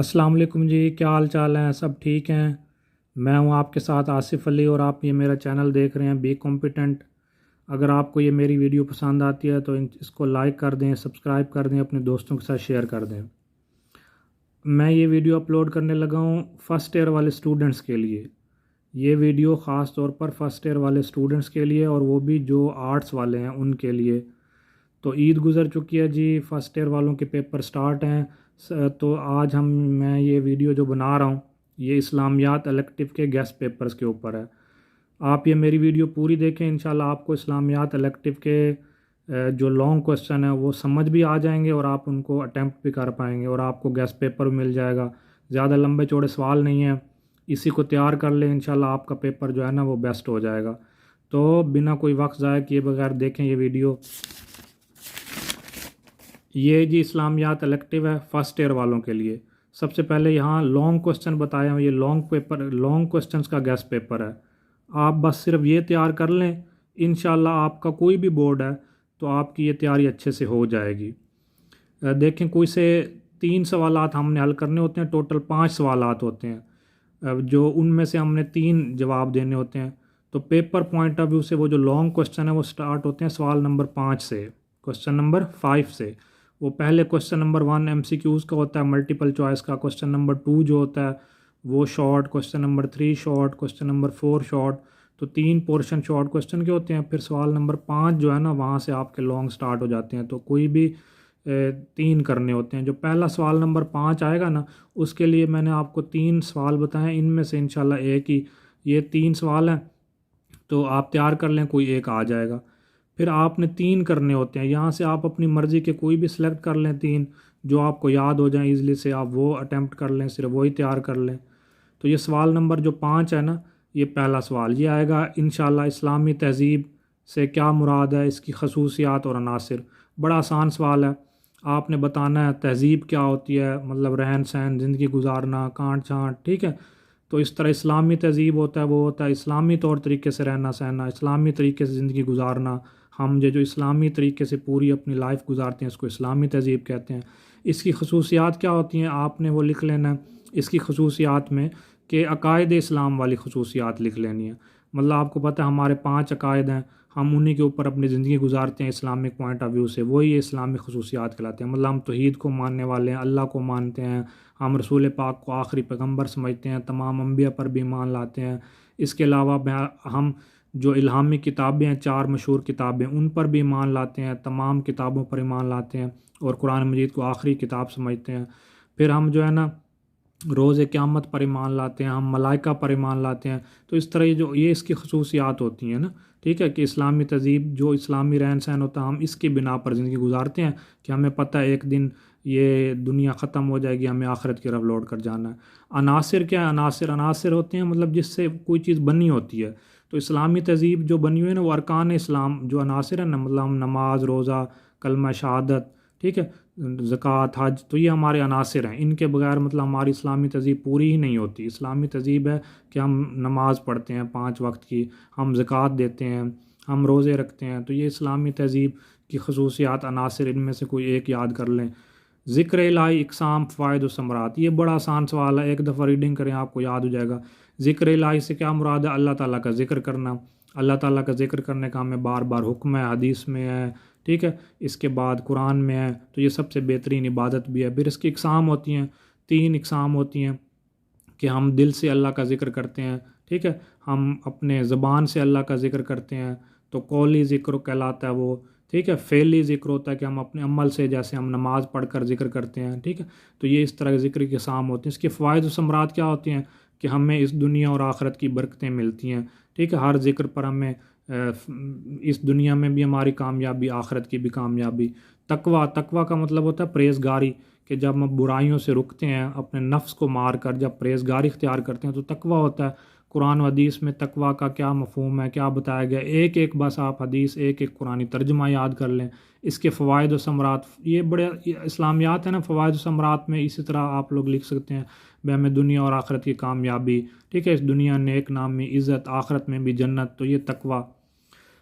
अस्सलाम वालेकुम जी, क्या हाल चाल हैं? सब ठीक हैं? मैं हूं आपके साथ आसिफ अली और आप ये मेरा चैनल देख रहे हैं बी कॉम्पिटेंट। अगर आपको ये मेरी वीडियो पसंद आती है तो इसको लाइक कर दें, सब्सक्राइब कर दें, अपने दोस्तों के साथ शेयर कर दें। मैं ये वीडियो अपलोड करने लगा हूं फ़र्स्ट ईयर वाले स्टूडेंट्स के लिए। ये वीडियो ख़ास तौर पर फ़र्स्ट ईयर वाले स्टूडेंट्स के लिए और वो भी जो आर्ट्स वाले हैं उनके लिए। तो ईद गुज़र चुकी है जी, फ़र्स्ट ईयर वालों के पेपर स्टार्ट हैं। तो आज मैं ये वीडियो जो बना रहा हूँ ये इस्लामियात इलेक्टिव के गेस्ट पेपर्स के ऊपर है। आप ये मेरी वीडियो पूरी देखें, इंशाल्लाह आपको इस्लामियात इलेक्टिव के जो लॉन्ग क्वेश्चन है वो समझ भी आ जाएंगे और आप उनको अटैम्प्ट भी कर पाएंगे और आपको गेस्ट पेपर मिल जाएगा। ज़्यादा लंबे चौड़े सवाल नहीं हैं, इसी को तैयार कर लें, इंशाल्लाह आपका पेपर जो है ना वो बेस्ट हो जाएगा। तो बिना कोई वक्त ज़ाया किए बगैर देखें ये वीडियो। ये जी इस्लामियात इलेक्टिव है फर्स्ट ईयर वालों के लिए। सबसे पहले यहाँ लॉन्ग क्वेश्चन बताया हूँ, ये लॉन्ग क्वेश्चंस का गेस्ट पेपर है। आप बस सिर्फ ये तैयार कर लें, इंशाल्लाह आपका कोई भी बोर्ड है तो आपकी ये तैयारी अच्छे से हो जाएगी। देखें, कोई से 3 सवालात हमने हल करने होते हैं, टोटल 5 सवालात होते हैं। जो उनमें से हमने 3 जवाब देने होते हैं। तो पेपर पॉइंट ऑफ व्यू से वो जो लॉन्ग क्वेश्चन है वो स्टार्ट होते हैं सवाल नंबर 5 से, क्वेश्चन नंबर 5 से। वो पहले क्वेश्चन नंबर 1 MCQs का होता है, मल्टीपल चॉइस का। क्वेश्चन नंबर 2 जो होता है वो short, question number 3 short, question number 4 short. तो 3 पोर्शन शॉर्ट क्वेश्चन के होते हैं। फिर सवाल नंबर 5 जो है ना वहाँ से आपके लॉन्ग स्टार्ट हो जाते हैं। तो कोई भी 3 करने होते हैं। जो पहला सवाल नंबर 5 आएगा ना उसके लिए मैंने आपको 3 सवाल बताए, इनमें से इंशाल्लाह एक ही, ये 3 सवाल हैं तो आप तैयार कर लें, कोई एक आ जाएगा। फिर आपने 3 करने होते हैं, यहाँ से आप अपनी मर्ज़ी के कोई भी सिलेक्ट कर लें, 3 जो आपको याद हो जाएं इजली से आप वो अटैम्प्ट कर लें, सिर्फ वही तैयार कर लें। तो ये सवाल नंबर जो 5 है ना, ये पहला सवाल ये आएगा इंशाल्लाह, इस्लामी तहज़ीब से क्या मुराद है, इसकी खसूसियात और अनासिर। बड़ा आसान सवाल है, आपने बताना है तहज़ीब क्या होती है, मतलब रहन सहन, ज़िंदगी गुजारना, कांट छाँट, ठीक है। तो इस तरह इस्लामी तहज़ीब होता है, वो होता है इस्लामी तौर तरीके से रहना सहना, इस्लामी तरीके से ज़िंदगी गुजारना। हम जो इस्लामी तरीके से पूरी अपनी लाइफ गुजारते हैं इसको इस्लामी तहज़ीब कहते हैं। इसकी खसूसियात क्या होती हैं आपने वो लिख लेना है। इसकी खसूसियात में कि अकायद इस्लाम वाली खसूसियात लिख लेनी है। मतलब आपको पता है हमारे 5 अकायद हैं, हम उन्हीं के ऊपर अपनी ज़िंदगी गुजारते हैं इस्लामिक पॉइंट ऑफ व्यू से, वही इस्लामिक खसूसियात कहलाते हैं। मतलब हम तौहीद को मानने वाले हैं, अल्लाह को मानते हैं, हम रसूल पाक को आखिरी पैगंबर समझते हैं, तमाम अम्बिया पर भी ईमान लाते हैं। इसके अलावा हम जो इल्हामी किताबें हैं, 4 मशहूर किताबें, उन पर भी ईमान लाते हैं, तमाम किताबों पर ईमान लाते हैं और कुरान मजीद को आखिरी किताब समझते हैं। फिर हम जो है ना रोज़ क़यामत पर ईमान लाते हैं, हम मलाइका पर ईमान लाते हैं। तो इस तरह ये इसकी खसूसियात होती हैं ना, ठीक है, कि इस्लामी तहज़ीब जो इस्लामी रहन सहन होता है हम इसकी बिना पर ज़िंदगी गुजारते हैं कि हमें पता है एक दिन ये दुनिया ख़त्म हो जाएगी, हमें आखिरत की तरफ लौट कर जाना है। अनासिर क्या है? अनासिर होते हैं मतलब जिससे कोई चीज़ बनी होती है। तो इस्लामी तहज़ीब जो बनी हुई है ना वो अरकान इस्लाम जो अनासिर है ना, मतलब हम नमाज, रोज़ा, कलमा शहादत, ठीक है, ज़कात, हज, तो ये हमारे अनासिर हैं। इनके बगैर मतलब हमारी इस्लामी तहज़ीब पूरी ही नहीं होती। इस्लामी तहज़ीब है कि हम नमाज़ पढ़ते हैं 5 वक्त की, हम ज़कात देते हैं, हम रोज़े रखते हैं। तो ये इस्लामी तहज़ीब की खसूसियात अनासिर, इनमें से कोई एक याद कर लें। ज़िक्र इलाही, इक़साम, फ़वाइद व समरात, ये बड़ा आसान सवाल है, एक दफ़ा रीडिंग करें आपको याद हो जाएगा। ज़िक्र इलाही से क्या मुराद है? अल्लाह ताला का ज़िक्र करना। अल्लाह ताला का ज़िक्र करने का हमें बार बार हुक्म है, हदीस में है, ठीक है, इसके बाद कुरान में है। तो ये सबसे बेहतरीन इबादत भी है। फिर इसकी इक़साम होती हैं, 3 इक़साम होती हैं कि हम दिल से अल्लाह का ज़िक्र करते हैं, ठीक है, हम अपने ज़बान से अल्लाह का ज़िक्र करते हैं, तो कौली ज़िक्र कहलाता है वो, ठीक है। फ़ेली ज़िक्र होता है कि हम अपने अमल से, जैसे हम नमाज़ पढ़कर ज़िक्र करते हैं, ठीक है। तो ये इस तरह के ज़िक्र के इक़साम होते हैं। इसके फ़वाइद व समरात क्या होती हैं कि हमें इस दुनिया और आखिरत की बरकतें मिलती हैं, ठीक है। हर ज़िक्र पर हमें इस दुनिया में भी हमारी कामयाबी, आखिरत की भी कामयाबी। तकवा का मतलब होता है परहेज़गारी, कि जब हम बुराइयों से रुकते हैं, अपने नफ्स को मार कर जब परहेज़गारी इख्तियार करते हैं तो तकवा होता है। कुरान व हदीस में तकवा का क्या मफ़हूम है, क्या बताया गया, एक एक बस आप हदीस, एक एक कुरानी तर्जुमा याद कर लें। इसके फ़वाइद व समरात, ये बड़े इस्लामियात है ना, फ़वाइद व समरात में इसी तरह आप लोग लिख सकते हैं भाई हमें दुनिया और आखिरत की कामयाबी, ठीक है, इस दुनिया नेक नामी, इज़्ज़त, आखिरत में भी जन्नत। तो ये तकवा।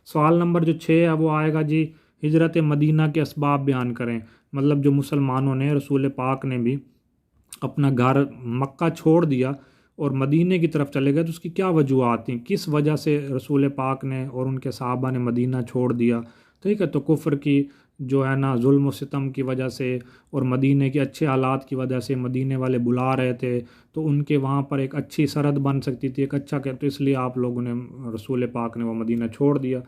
सवाल नंबर जो 6 है वो आएगा जी, हिजरत मदीना के असबाब बयान करें। मतलब जो मुसलमानों ने, रसूल पाक ने भी अपना घर मक्का छोड़ दिया और मदीने की तरफ चले गए, तो उसकी क्या वजूहत थी, किस वजह से रसूल पाक ने और उनके सहाबा ने मदीना छोड़ दिया। ठीक है, तो कुफ्र की जो है ना जुल्म व सितम की वजह से और मदीने के अच्छे हालात की वजह से मदीने वाले बुला रहे थे, तो उनके वहाँ पर एक अच्छी सरहद बन सकती थी, एक अच्छा तो इसलिए आप लोगों ने, रसूल पाक ने वो मदीना छोड़ दिया।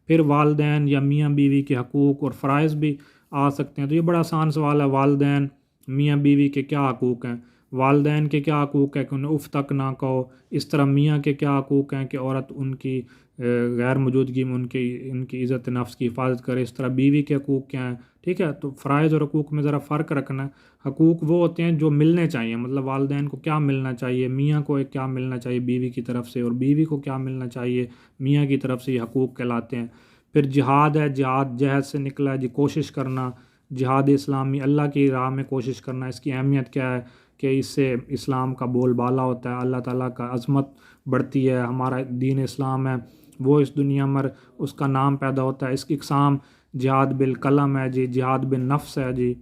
फिर वालदैन या मियाँ बीवी के हकूक़ और फ़राइज़ भी आ सकते हैं। तो ये बड़ा आसान सवाल है, वालदैन मियाँ बीवी के क्या हकूक़ हैं। वालदैन के क्या हकूक़ है कि उन्हें उफ़ तक ना कहो। इस तरह मियाँ के क्या हकूक़ हैं कि औरत उनकी गैर मौजूदगी में उनकी इज़्ज़त नफ्स की हिफाजत करे। इस तरह बीवी के हकूक़ क्या हैं। ठीक है, तो फ़राइज़ और हकूक़ में ज़रा फ़र्क रखना है। हकूक़ वो होते हैं जो मिलने चाहिए, मतलब वालदैन को क्या मिलना चाहिए, मियाँ को एक क्या मिलना चाहिए बीवी की तरफ से, और बीवी को क्या मिलना चाहिए मियाँ की तरफ से, ये हकूक़ कहलाते हैं। फिर जिहाद है, जिहाद जहद से निकला है जी, कोशिश करना। जिहाद इस्लामी, अल्लाह की राह में कोशिश करना, इसकी अहमियत क्या है कि इससे इस्लाम का बोलबाला होता है, अल्लाह ताला का अज़मत बढ़ती है, हमारा दीन इस्लाम है वो इस दुनिया में उसका नाम पैदा होता है। इसकी इक़साम जिहाद बिल कलम है जी, जिहाद बिन नफ्स है जी।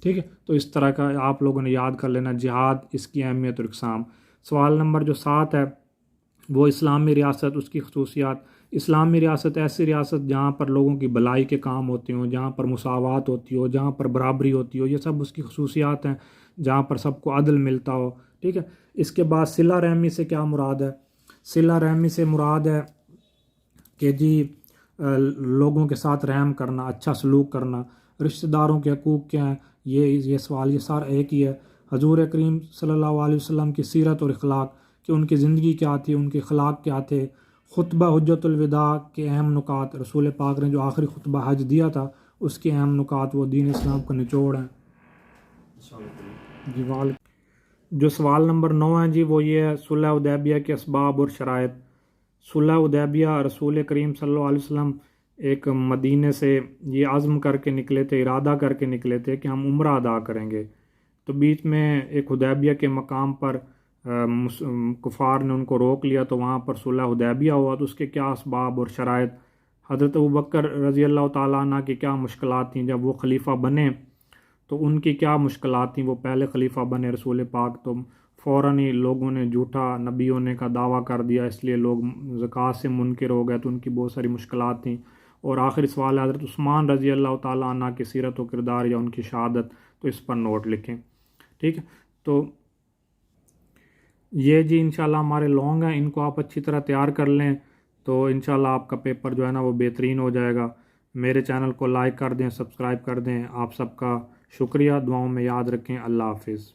ठीक है, तो इस तरह का आप लोगों ने याद कर लेना जिहाद, इसकी अहमियत और इक़साम। सवाल नंबर जो 7 है वो इस्लामी रियासत, उसकी खसूसियात। इस्लामी रियासत ऐसी रियासत जहाँ पर लोगों की भलाई के काम होते हों, जहाँ पर मुसावात होती हो, जहाँ पर बराबरी होती हो, ये सब उसकी खसूसियात हैं, जहाँ पर सबको अदल मिलता हो। ठीक है, इसके बाद सिला रहमी से क्या मुराद है। सिला रहमी से मुराद है कि जी लोगों के साथ रहम करना, अच्छा सलूक करना। रिश्तेदारों के हकूक़ क्या हैं, ये सवाल ये सारा एक ही है। हजूर करीम सल्लल्लाहु अलैहि वसल्लम की सीरत और अखलाक, कि उनकी ज़िंदगी क्या थी, उनके अखलाक क्या थे। खुतबा हुज्जतुल विदा के अहम नुकात, रसूल पाक ने जो आखिरी खुतबा हज दिया था उसके अहम नुकात, वो दीन इस्लाम का निचोड़ हैं जी। वाल जो सवाल नंबर 9 है जी वो ये है, सुलह हुदैबिया के असबाब और शराइत। सुलह हुदैबिया, रसूल करीम सल्लल्लाहु अलैहि वसल्लम एक मदीने से ये आज़म करके निकले थे, इरादा करके निकले थे कि हम उम्रा अदा करेंगे। तो बीच में एक हुदैबिया के मकाम पर कुफार ने उनको रोक लिया, तो वहाँ पर सुलह हुदैबिया हुआ। तो उसके क्या असबाब और शराइत, हज़रत अबू बकर रज़ी अल्लाह ताला अन्हु की क्या मुश्किलात थी जब वो खलीफा बने, तो उनकी क्या मुश्किलात थी, वो पहले खलीफा बने रसूल पाक, तो फ़ौरन ही लोगों ने झूठा नबी होने का दावा कर दिया, इसलिए लोग ज़कात से मुनकिर हो गए, तो उनकी बहुत सारी मुश्किलात थी। और आखिरी सवाल है हज़रत उस्मान रज़ी अल्लाह ताला अन्हु की सीरत व किरदार या उनकी शहादत, तो इस पर नोट लिखें। ठीक है, तो ये जी इंशाल्लाह हमारे लॉन्ग हैं, इनको आप अच्छी तरह तैयार कर लें तो इंशाल्लाह आपका पेपर जो है ना वो बेहतरीन हो जाएगा। मेरे चैनल को लाइक कर दें, सब्सक्राइब कर दें। आप सबका शुक्रिया, दुआओं में याद रखें। अल्लाह हाफिज़।